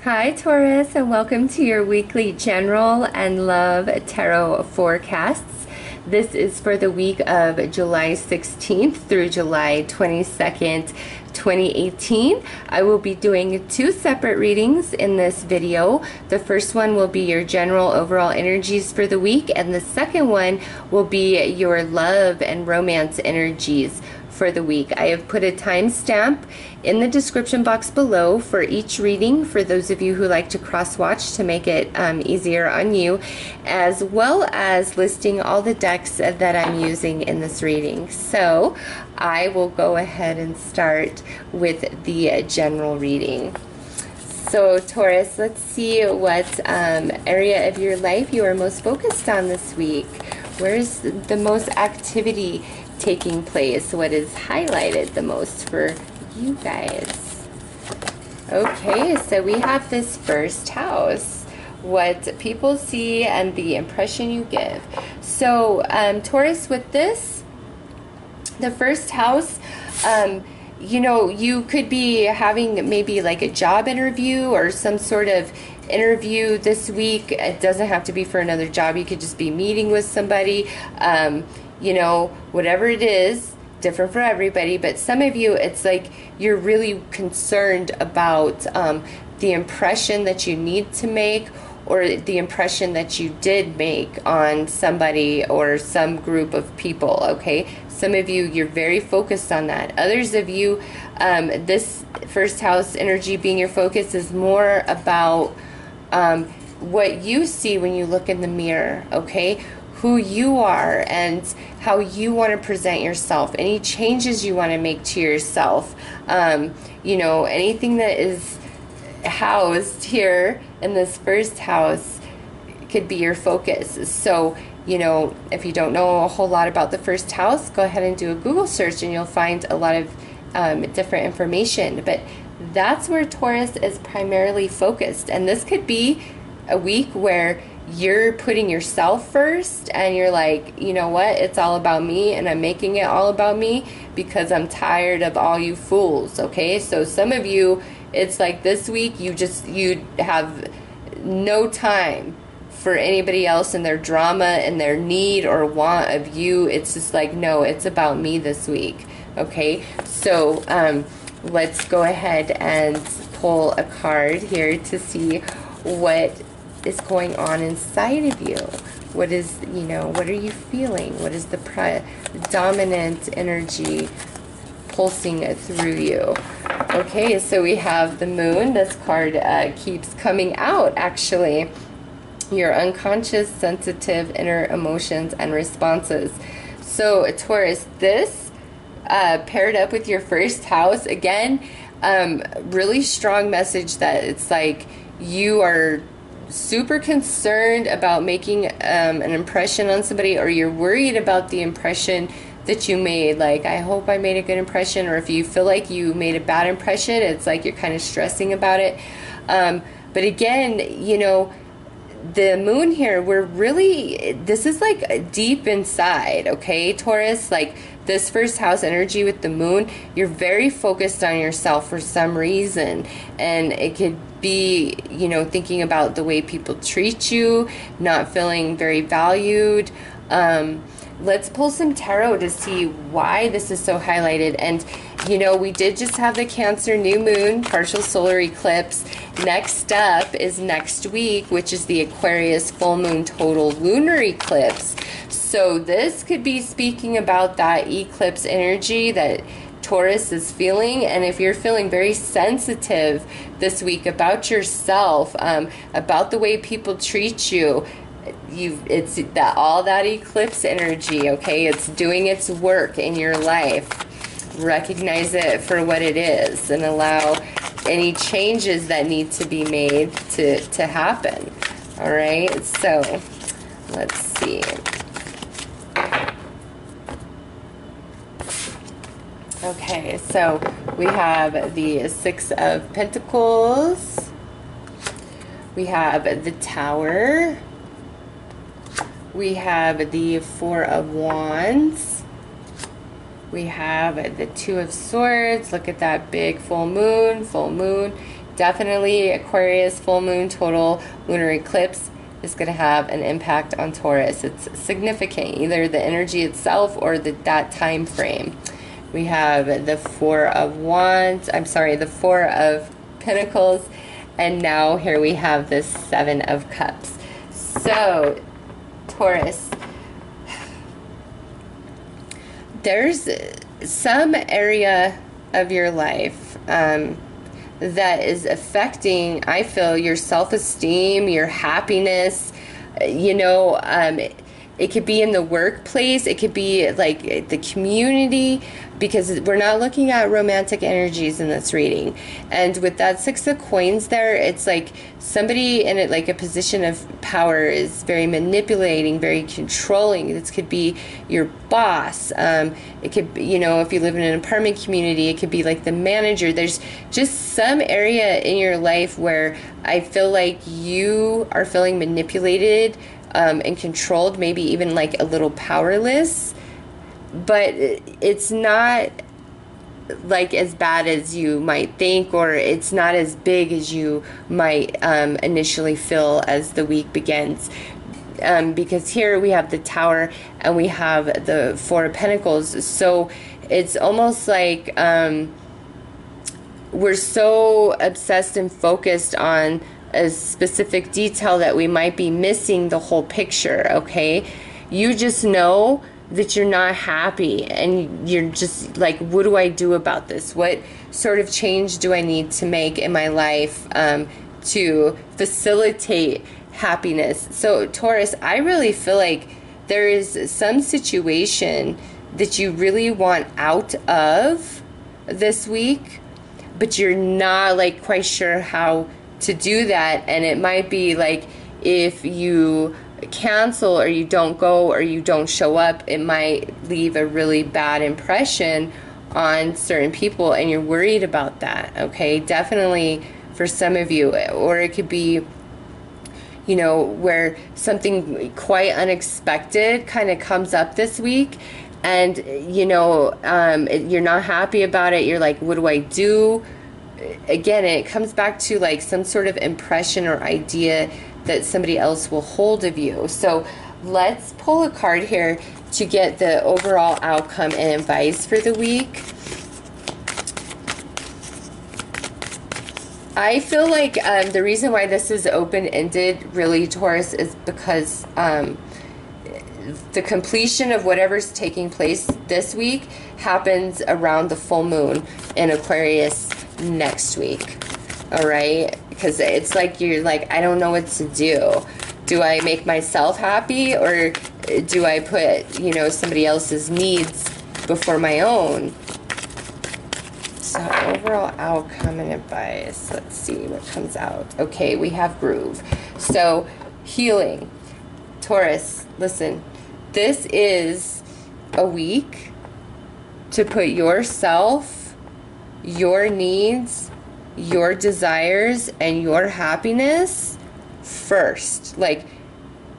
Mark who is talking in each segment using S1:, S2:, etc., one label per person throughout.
S1: Hi Taurus, and welcome to your weekly general and love tarot forecasts. This is for the week of July 16th through July 22nd, 2018. I will be doing two separate readings in this video. The first one will be your general overall energies for the week, and the second one will be your love and romance energies for the week. I have put a timestamp in the description box below for each reading for those of you who like to cross-watch to make it easier on you, as well as listing all the decks that I'm using in this reading. So I will go ahead and start with the general reading. So Taurus, let's see what area of your life you are most focused on this week. Where's the most activity taking place? What is highlighted the most for you guys? Okay, so we have this first house, what people see and the impression you give. So Taurus, with this, the first house, you know, you could be having maybe like a job interview or some sort of interview this week. It doesn't have to be for another job. You could just be meeting with somebody. You know, whatever it is, different for everybody, but some of you, it's like you're really concerned about the impression that you need to make, or the impression that you did make on somebody or some group of people, okay? Some of you, you're very focused on that. Others of you, this first house energy being your focus is more about what you see when you look in the mirror, okay? Who you are and how you want to present yourself, any changes you want to make to yourself, you know, anything that is housed here in this first house could be your focus. So, you know, if you don't know a whole lot about the first house, go ahead and do a Google search and you'll find a lot of different information. But that's where Taurus is primarily focused. And this could be a week where you're putting yourself first and you're like, you know what, it's all about me, and I'm making it all about me because I'm tired of all you fools, okay? So some of you, it's like this week you have no time for anybody else and their drama and their need or want of you. It's just like, no, it's about me this week, okay? So let's go ahead and pull a card here to see what is going on inside of you. What is, you know, what are you feeling? What is the dominant energy pulsing through you? Okay, so we have the moon. This card keeps coming out, actually. Your unconscious, sensitive inner emotions and responses. So Taurus, this paired up with your first house, again, really strong message that it's like you are super concerned about making an impression on somebody, or you're worried about the impression that you made. Like, I hope I made a good impression, or if you feel like you made a bad impression, it's like you're kind of stressing about it. But again, you know, the moon here, we're really, this is like deep inside, okay, Taurus? Like this first house energy with the moon, you're very focused on yourself for some reason, and it could be, you know, thinking about the way people treat you, not feeling very valued. Let's pull some tarot to see why this is so highlighted. And you know, we did just have the Cancer new moon, partial solar eclipse. Next up is next week, which is the Aquarius full moon total lunar eclipse. So this could be speaking about that eclipse energy that Taurus is feeling. And if you're feeling very sensitive this week about yourself, about the way people treat you, it's that all that eclipse energy, okay? It's doing its work in your life. Recognize it for what it is and allow any changes that need to be made to happen. All right, so let's see. Okay, so we have the Six of Pentacles. We have the Tower. We have the Four of Wands. We have the Two of Swords. Look at that big full moon. definitely Aquarius full moon total lunar eclipse is going to have an impact on Taurus. It's significant, either the energy itself or that time frame. We have the Four of Wands, the Four of Pentacles, and now here we have the Seven of Cups. So, Taurus, there's some area of your life that is affecting, I feel, your self-esteem, your happiness. You know, it could be in the workplace, it could be like the community, because we're not looking at romantic energies in this reading. And with that Six of Coins there, it's like somebody in it, like a position of power, is very manipulating, very controlling. This could be your boss. It could be, you know, if you live in an apartment community, it could be like the manager. There's just some area in your life where I feel like you are feeling manipulated and controlled, maybe even like a little powerless. But it's not like as bad as you might think, or it's not as big as you might initially feel as the week begins. Because here we have the Tower and we have the Four of Pentacles. So it's almost like we're so obsessed and focused on a specific detail that we might be missing the whole picture, okay? You just know that you're not happy and you're just like, what do I do about this? What sort of change do I need to make in my life to facilitate happiness? So Taurus, I really feel like there is some situation that you really want out of this week, but you're not like quite sure how to do that. And it might be like if you cancel or you don't go or you don't show up, it might leave a really bad impression on certain people, and you're worried about that, okay? Definitely for some of you. Or it could be, you know, where something quite unexpected kind of comes up this week, and you know, you're not happy about it. You're like, what do I do? Again, it comes back to like some sort of impression or idea that somebody else will hold of you. So let's pull a card here to get the overall outcome and advice for the week. I feel like the reason why this is open-ended, really, Taurus, is because the completion of whatever's taking place this week happens around the full moon in Aquarius next week. All right? Because it's like you're like, I don't know what to do. Do I make myself happy, or do I put, you know, somebody else's needs before my own? So overall outcome and advice. Let's see what comes out. Okay, we have groove. So healing. Taurus, listen. This is a week to put yourself, your needs, your desires, and your happiness first. Like,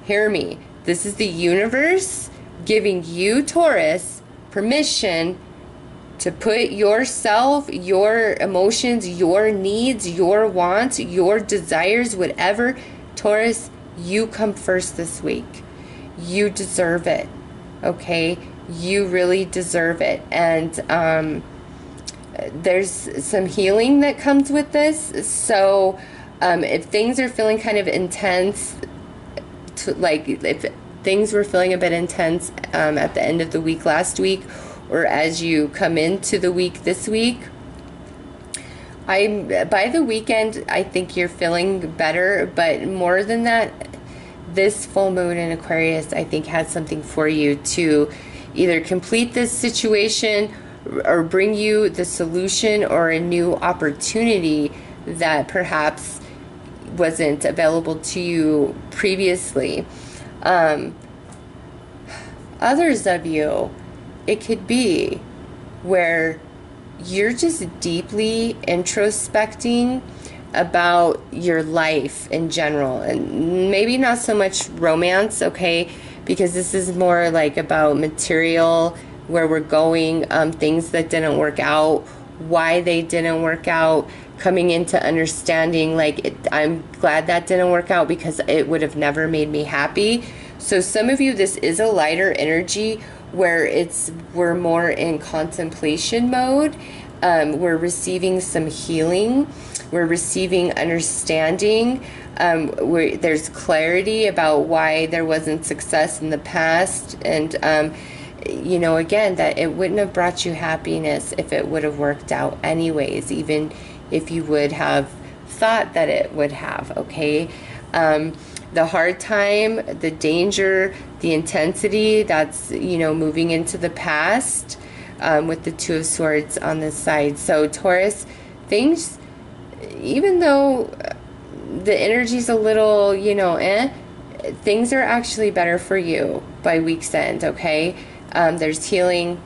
S1: hear me. This is the universe giving you, Taurus, permission to put yourself, your emotions, your needs, your wants, your desires, whatever. Taurus, you come first this week. You deserve it. Okay? You really deserve it. And there's some healing that comes with this. So if things are feeling kind of intense, if things were feeling a bit intense at the end of the week last week, or as you come into the week this week, by the weekend, I think you're feeling better. But more than that, this full moon in Aquarius, I think, has something for you to either complete this situation or bring you the solution or a new opportunity that perhaps wasn't available to you previously. Others of you, it could be where you're just deeply introspecting about your life in general, and maybe not so much romance, okay, because this is more like about material, where we're going, things that didn't work out, why they didn't work out, coming into understanding, like, I'm glad that didn't work out because it would have never made me happy. So some of you, this is a lighter energy where we're more in contemplation mode. We're receiving some healing. We're receiving understanding. There's clarity about why there wasn't success in the past. And, you know, again, that it wouldn't have brought you happiness if it would have worked out anyways, even if you would have thought that it would have, okay? The hard time, the danger, the intensity, that's, you know, moving into the past with the Two of Swords on this side. So Taurus, things, even though the energy's a little, you know, things are actually better for you by week's end, okay? There's healing,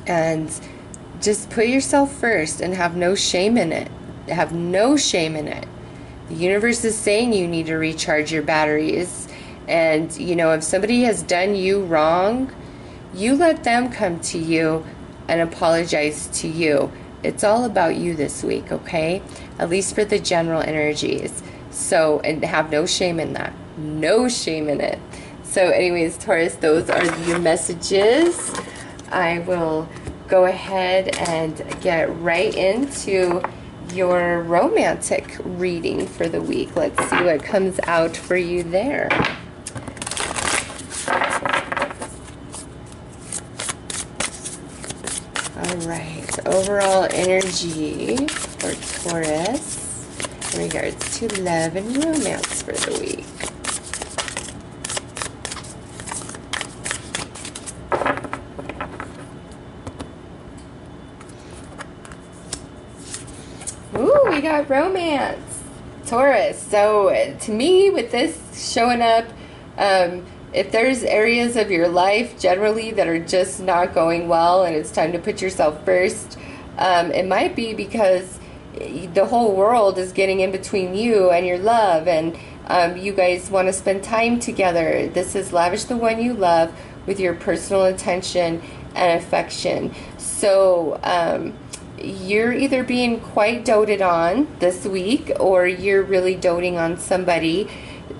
S1: and just put yourself first and have no shame in it. Have no shame in it. The universe is saying you need to recharge your batteries. And, you know, if somebody has done you wrong, you let them come to you and apologize to you. It's all about you this week, okay? At least for the general energies. So, and have no shame in that. No shame in it. So anyways, Taurus, those are your messages. I will go ahead and get right into your romantic reading for the week. Let's see what comes out for you there. All right, overall energy for Taurus in regards to love and romance for the week. Ooh, we got romance, Taurus. So to me, with this showing up, if there's areas of your life generally that are just not going well and it's time to put yourself first, it might be because the whole world is getting in between you and your love, and you guys want to spend time together. This is lavish the one you love with your personal attention and affection. So you're either being quite doted on this week, or you're really doting on somebody.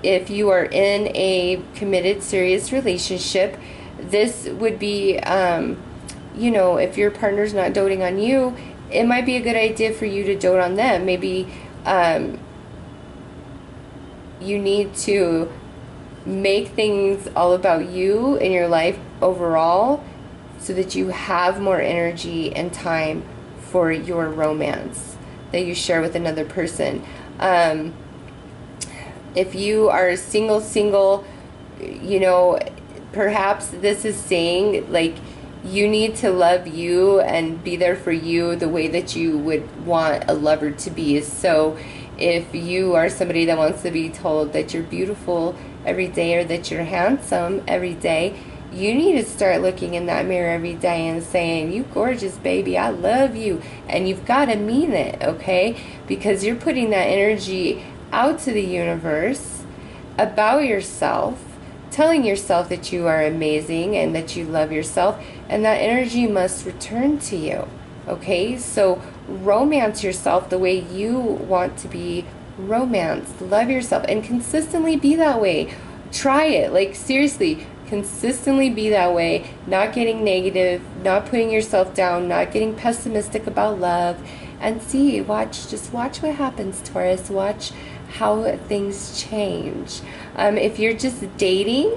S1: If you are in a committed, serious relationship, this would be, you know, if your partner's not doting on you, it might be a good idea for you to dote on them. Maybe you need to make things all about you in your life overall so that you have more energy and time for your romance that you share with another person. If you are single, you know, perhaps this is saying, like, you need to love you and be there for you the way that you would want a lover to be. So if you are somebody that wants to be told that you're beautiful every day or that you're handsome every day, you need to start looking in that mirror every day and saying, you gorgeous baby, I love you. And you've got to mean it, okay? Because you're putting that energy out to the universe about yourself, telling yourself that you are amazing and that you love yourself, and that energy must return to you, okay? So romance yourself the way you want to be romanced. Love yourself and consistently be that way. Try it, like, seriously. Consistently be that way, not getting negative, not putting yourself down, not getting pessimistic about love, and see, just watch what happens, Taurus. Watch how things change. If you're just dating,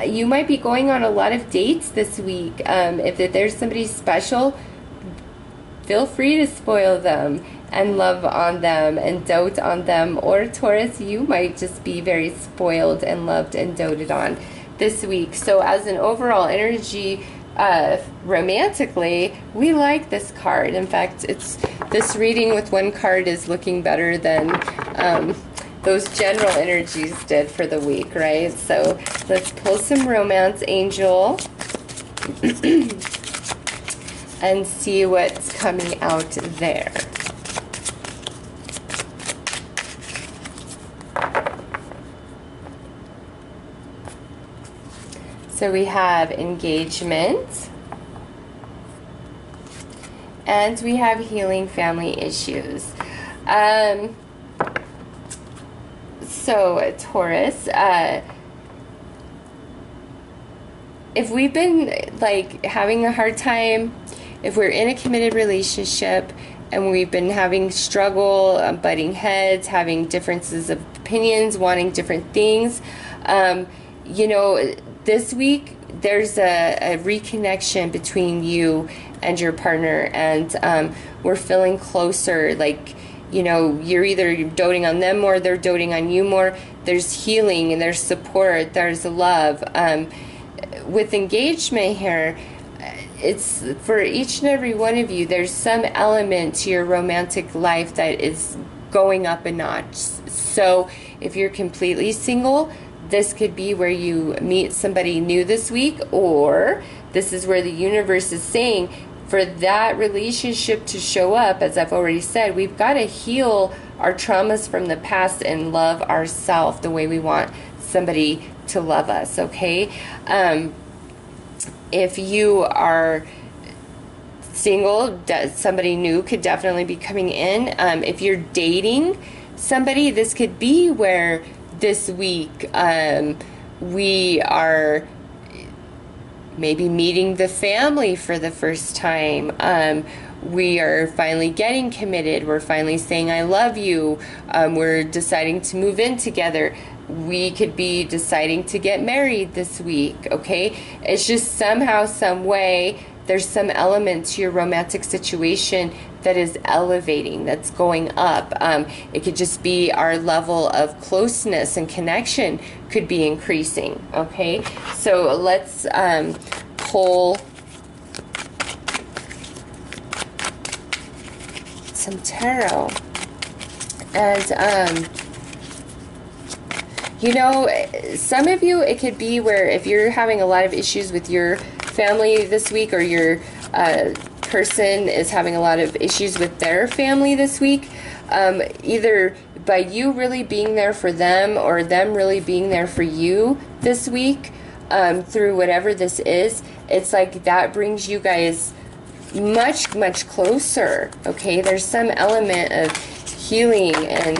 S1: you might be going on a lot of dates this week. If there's somebody special, feel free to spoil them and love on them and dote on them. Or Taurus, you might just be very spoiled and loved and doted on this week. So as an overall energy, romantically, we like this card. In fact, this reading with one card is looking better than those general energies did for the week, right? So let's pull some romance, angel, and see what's coming out there. So we have engagement, and we have healing family issues. So, Taurus, if we've been like having a hard time, if we're in a committed relationship and we've been having struggle, butting heads, having differences of opinions, wanting different things, you know, this week there's a reconnection between you and your partner, and we're feeling closer. Like, you know, you're either doting on them more, they're doting on you more. There's healing and there's support, there's love. With engagement here, it's for each and every one of you, there's some element to your romantic life that is going up a notch. So if you're completely single, this could be where you meet somebody new this week, or this is where the universe is saying, for that relationship to show up, as I've already said, we've got to heal our traumas from the past and love ourselves the way we want somebody to love us, okay? If you are single, somebody new could definitely be coming in. If you're dating somebody, this could be where this week we are maybe meeting the family for the first time. We are finally getting committed. We're finally saying, I love you. We're deciding to move in together. We could be deciding to get married this week, okay? It's just somehow, some way, there's some element to your romantic situation that is elevating, that's going up. It could just be our level of closeness and connection could be increasing, okay? So let's pull some tarot. And you know, some of you, it could be where if you're having a lot of issues with your family this week, or your person is having a lot of issues with their family this week, either by you really being there for them or them really being there for you this week, through whatever this is, it's like that brings you guys much, much closer, okay? There's some element of healing and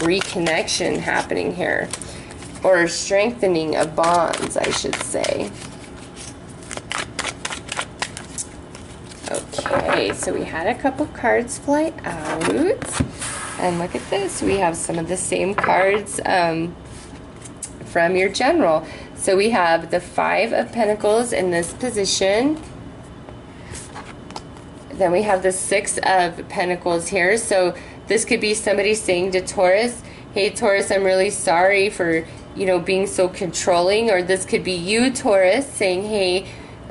S1: reconnection happening here, or strengthening of bonds, I should say. Okay, so we had a couple cards fly out, and look at this, we have some of the same cards from your general. So we have the Five of Pentacles in this position. Then we have the Six of Pentacles here. So this could be somebody saying to Taurus, hey Taurus, I'm really sorry for, you know, being so controlling. Or this could be you, Taurus, saying, hey,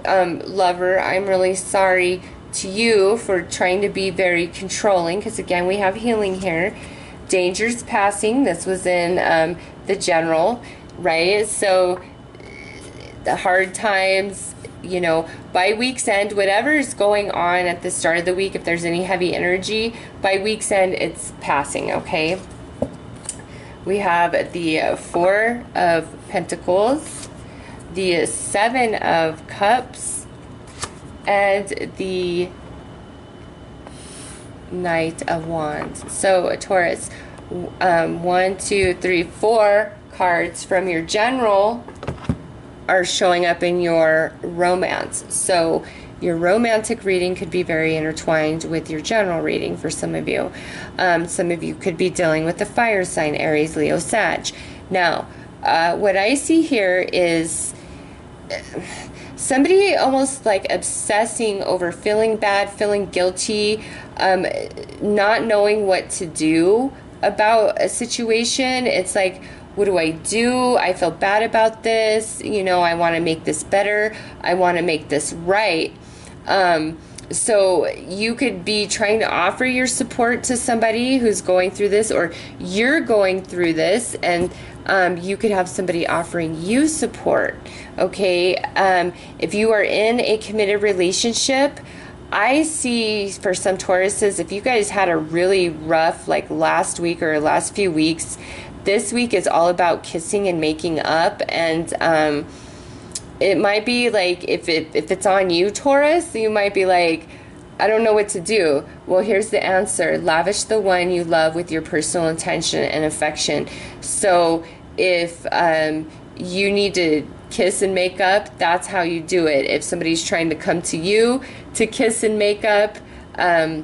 S1: lover, I'm really sorry to you for trying to be very controlling. Because again, we have healing here. Dangers passing. This was in the general, right? So the hard times, you know, by week's end, whatever is going on at the start of the week, if there's any heavy energy, by week's end, it's passing, okay? We have the Four of Pentacles, the Seven of Cups, and the Knight of Wands. So, Taurus, 1, 2, 3, 4 cards from your general are showing up in your romance. So your romantic reading could be very intertwined with your general reading for some of you. Some of you could be dealing with the fire sign, Aries, Leo, Sag. Now, what I see here is somebody almost like obsessing over feeling bad, feeling guilty, not knowing what to do about a situation. It's like, what do? I feel bad about this. You know, I want to make this better. I want to make this right. So you could be trying to offer your support to somebody who's going through this, or you're going through this, and you could have somebody offering you support, okay? If you are in a committed relationship, I see for some Tauruses, if you guys had a really rough, like last week or last few weeks, this week is all about kissing and making up. And it might be like, if it's on you, Taurus, you might be like, I don't know what to do. Well, here's the answer. Lavish the one you love with your personal attention and affection. So if you need to kiss and make up, that's how you do it. If somebody's trying to come to you to kiss and make up, and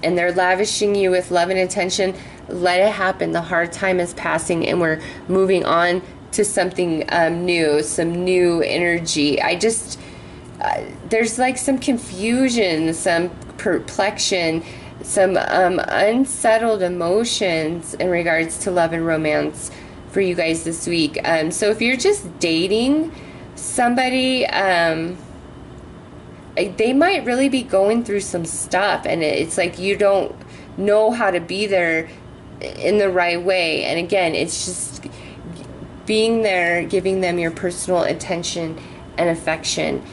S1: they're lavishing you with love and attention, let it happen. The hard time is passing and we're moving on to something new, some new energy. I just... there's like some confusion, some perplexion, some unsettled emotions in regards to love and romance for you guys this week. So if you're just dating somebody, they might really be going through some stuff, and it's like you don't know how to be there in the right way. And again, it's just being there, giving them your personal attention and affection.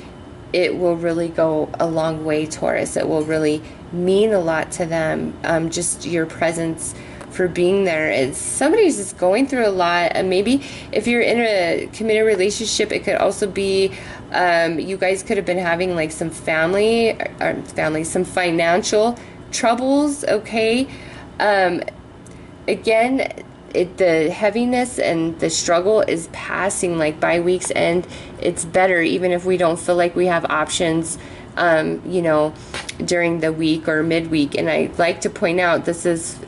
S1: It will really go a long way, Taurus. It will really mean a lot to them. Just your presence for being there. It's somebody's just going through a lot. And maybe if you're in a committed relationship, it could also be you guys could have been having like some some financial troubles. Okay. Again, the heaviness and the struggle is passing. Like by week's end, it's better, even if we don't feel like we have options, you know, during the week or midweek. And I like to point out, this is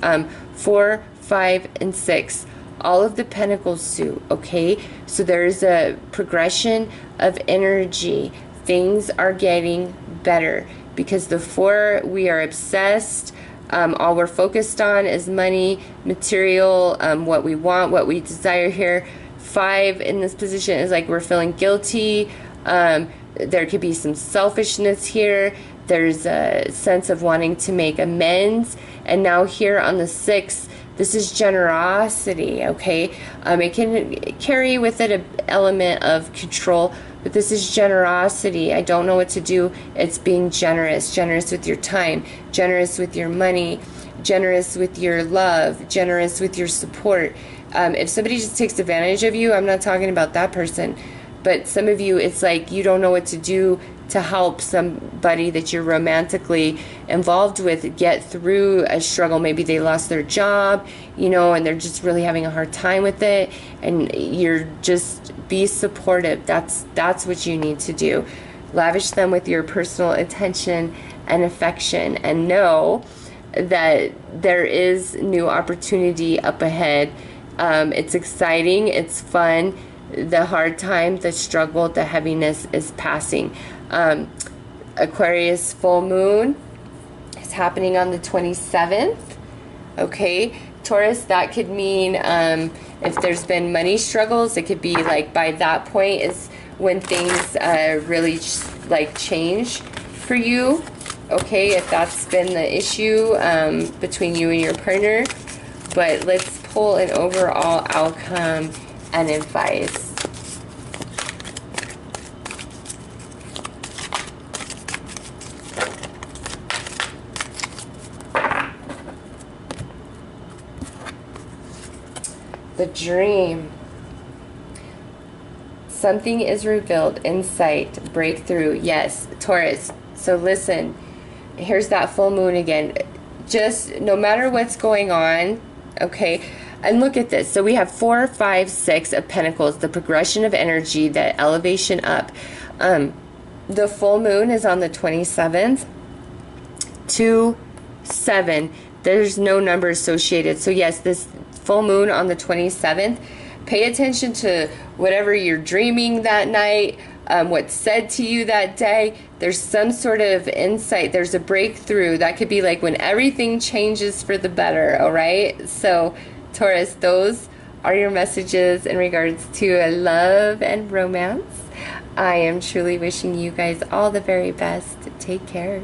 S1: 4, 5, and 6. All of the pentacles suit, okay? So there's a progression of energy. Things are getting better because the 4, we are obsessed. All we're focused on is money, material, what we want, what we desire here. 5 in this position is like we're feeling guilty. There could be some selfishness here. There's a sense of wanting to make amends. And now here on the 6, this is generosity, okay? It can carry with it an element of control, but this is generosity. I don't know what to do. It's being generous. Generous with your time. Generous with your money. Generous with your love. Generous with your support. If somebody just takes advantage of you, I'm not talking about that person. But some of you, it's like you don't know what to do to help somebody that you're romantically involved with get through a struggle. Maybe they lost their job, you know, and they're just really having a hard time with it. And you're just, be supportive. That's what you need to do. Lavish them with your personal attention and affection, and know that there is new opportunity up ahead. It's exciting. It's fun. The hard time, the struggle, the heaviness is passing. Aquarius full moon is happening on the 27th. Okay, Taurus, that could mean if there's been money struggles, it could be like by that point is when things really like change for you. Okay, if that's been the issue between you and your partner. But let's pull an overall outcome and advice. The dream. Something is revealed, insight, breakthrough. Yes, Taurus. So listen, here's that full moon again. Just no matter what's going on, okay? And look at this. So we have 4, 5, 6 of pentacles, the progression of energy, the elevation up. The full moon is on the 27th. 2, 7. There's no number associated. So yes, this full moon on the 27th, pay attention to whatever you're dreaming that night, what's said to you that day. There's some sort of insight. There's a breakthrough. That could be like when everything changes for the better, all right? So, Taurus, those are your messages in regards to love and romance. I am truly wishing you guys all the very best. Take care.